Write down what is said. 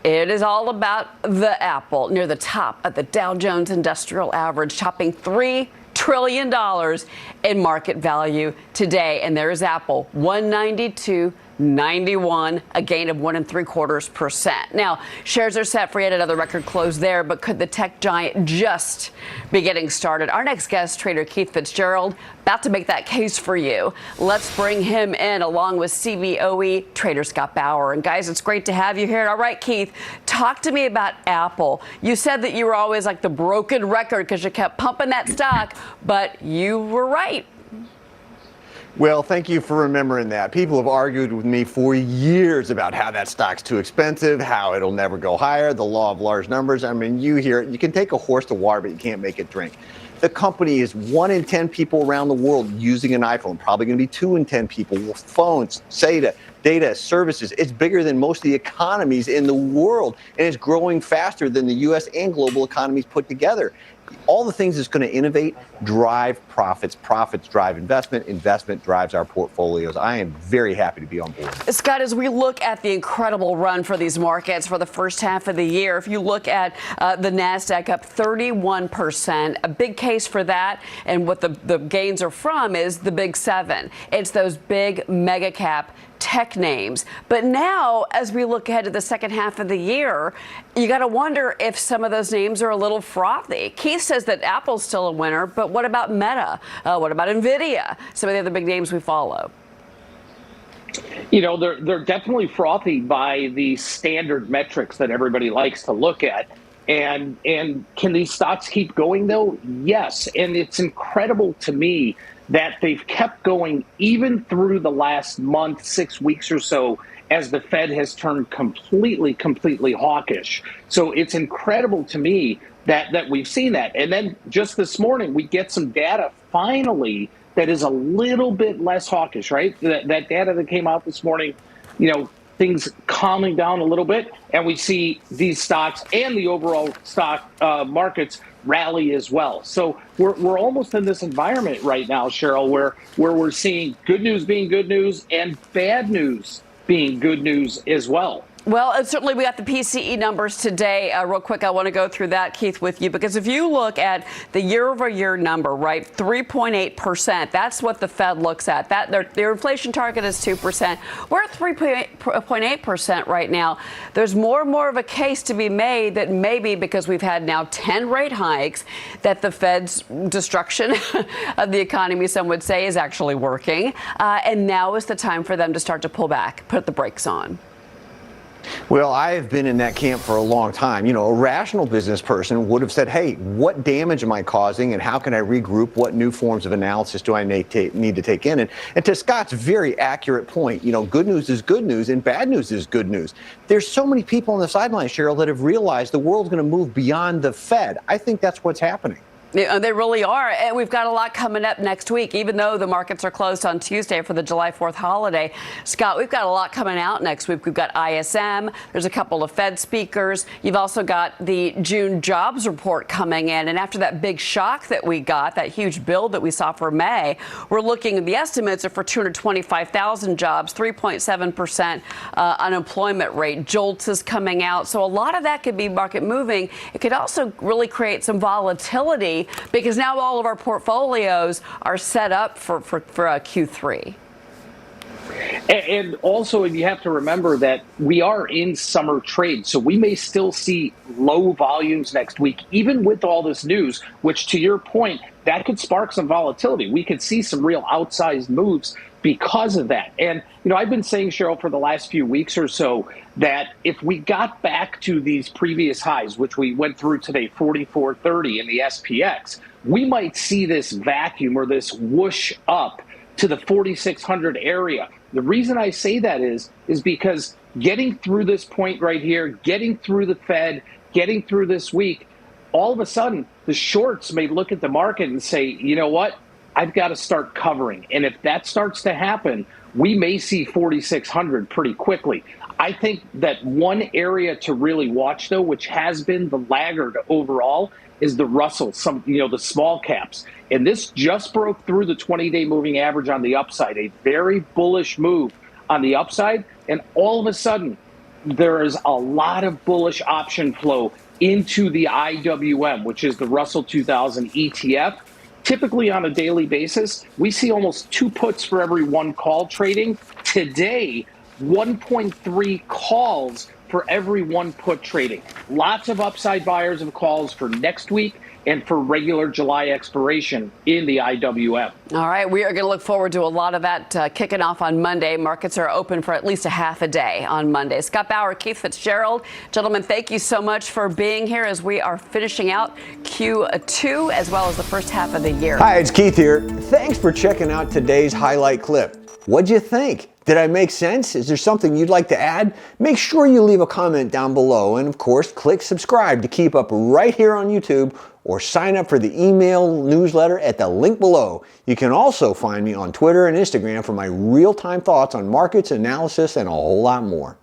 It is all about the Apple, near the top of the Dow Jones Industrial Average, topping $3 trillion in market value today. And there is Apple, 192.91, a gain of 1.75%. Now, shares are set for yet another record close there, but could the tech giant just be getting started? Our next guest, trader Keith Fitz-Gerald, about to make that case for you. Let's bring him in along with CBOE trader Scott Bauer. And guys, it's great to have you here. All right, Keith, talk to me about Apple. You said that you were always like the broken record because you kept pumping that stock, but you were right. Well, thank you for remembering that. People have argued with me for years about how that stock's too expensive, how it'll never go higher, the law of large numbers. I mean, you hear it. You can take a horse to water, but you can't make it drink. The company is 1 in 10 people around the world using an iPhone, probably going to be 2 in 10 people with phones, SATA, data, services. It's bigger than most of the economies in the world, and it's growing faster than the U.S. and global economies put together. All the things it's going to innovate drive profits. Profits drive investment. Investment drives our portfolios. I am very happy to be on board. Scott, as we look at the incredible run for these markets for the first half of the year, if you look at the NASDAQ up 31%, a big case for that, and what the gains are from is the big seven. It's those big mega cap tech names. But now, as we look ahead to the second half of the year, you got to wonder if some of those names are a little frothy. Keith says that Apple's still a winner, but what about Meta? What about Nvidia? Some of the other big names we follow. You know, they're definitely frothy by the standard metrics that everybody likes to look at. And can these stocks keep going, though? Yes. And it's incredible to me that they've kept going even through the last month, 6 weeks or so, as the Fed has turned completely hawkish. So it's incredible to me that we've seen that. And then just this morning, we get some data finally that is a little bit less hawkish, right? That data that came out this morning, you know, things calming down a little bit, and we see these stocks and the overall stock markets rally as well. So we're almost in this environment right now, Cheryl, where we're seeing good news being good news and bad news being good news as well. Well, and certainly we got the PCE numbers today. Real quick, I want to go through that, Keith, with you, because if you look at the year-over-year number, right, 3.8%, that's what the Fed looks at. That their inflation target is 2%. We're at 3.8% right now. There's more and more of a case to be made that maybe because we've had now 10 rate hikes, that the Fed's destruction of the economy, some would say, is actually working. And now is the time for them to start to pull back, put the brakes on. Well, I have been in that camp for a long time. You know, a rational business person would have said, hey, what damage am I causing and how can I regroup? What new forms of analysis do I need to take in? And to Scott's very accurate point, you know, good news is good news and bad news is good news. There's so many people on the sidelines, Cheryl, that have realized the world's going to move beyond the Fed. I think that's what's happening. Yeah, they really are. And we've got a lot coming up next week, even though the markets are closed on Tuesday for the July 4th holiday. Scott, we've got a lot coming out next week. We've got ISM. There's a couple of Fed speakers. You've also got the June jobs report coming in. And after that big shock that we got, that huge build that we saw for May, we're looking at the estimates are for 225,000 jobs, 3.7% unemployment rate. JOLTS is coming out. So a lot of that could be market moving. It could also really create some volatility, because now all of our portfolios are set up for Q3. And also, you have to remember that we are in summer trade, so we may still see low volumes next week, even with all this news, which, to your point, that could spark some volatility. We could see some real outsized moves because of that. And, you know, I've been saying, Cheryl, for the last few weeks or so, that if we got back to these previous highs, which we went through today, 44.30 in the SPX, we might see this vacuum or this whoosh up to the 4,600 area. The reason I say that is because getting through this point right here, getting through the Fed, getting through this week, all of a sudden the shorts may look at the market and say, you know what, I've got to start covering. And if that starts to happen, we may see 4,600 pretty quickly. I think that one area to really watch, though, which has been the laggard overall, is the Russell, the small caps. And this just broke through the 20-day moving average on the upside, a very bullish move on the upside. And all of a sudden, there is a lot of bullish option flow into the IWM, which is the Russell 2000 ETF. Typically on a daily basis, we see almost 2 puts for every 1 call trading. Today, 1.3 calls for every 1 put trading. Lots of upside buyers of calls for next week and for regular July expiration in the IWM. All right, we are going to look forward to a lot of that kicking off on Monday. Markets are open for at least a half a day on Monday. Scott Bauer, Keith Fitz-Gerald, gentlemen, thank you so much for being here as we are finishing out Q2 as well as the first half of the year. Hi, it's Keith here. Thanks for checking out today's highlight clip. What'd you think? Did I make sense? Is there something you'd like to add? Make sure you leave a comment down below, and of course, click subscribe to keep up right here on YouTube, or sign up for the email newsletter at the link below. You can also find me on Twitter and Instagram for my real-time thoughts on markets, analysis, and a whole lot more.